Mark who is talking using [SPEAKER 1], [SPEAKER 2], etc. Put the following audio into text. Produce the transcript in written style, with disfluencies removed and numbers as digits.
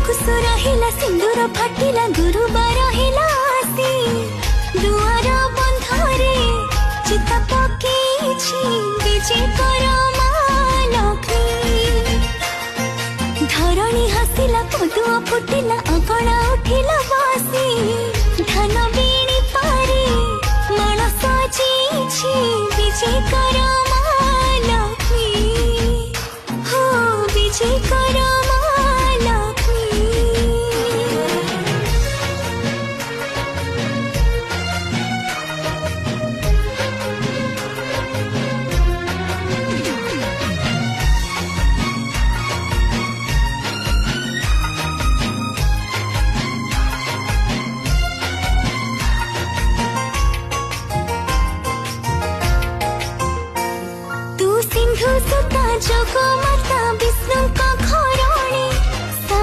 [SPEAKER 1] मुखुसु रहिला सिंदूर फाटिला गुरुबार हिला आसी दुआर बंधरे चिता पकेछि विजय कर माँ लक्ष्मी धरणी हसिला पदुआ फुटिला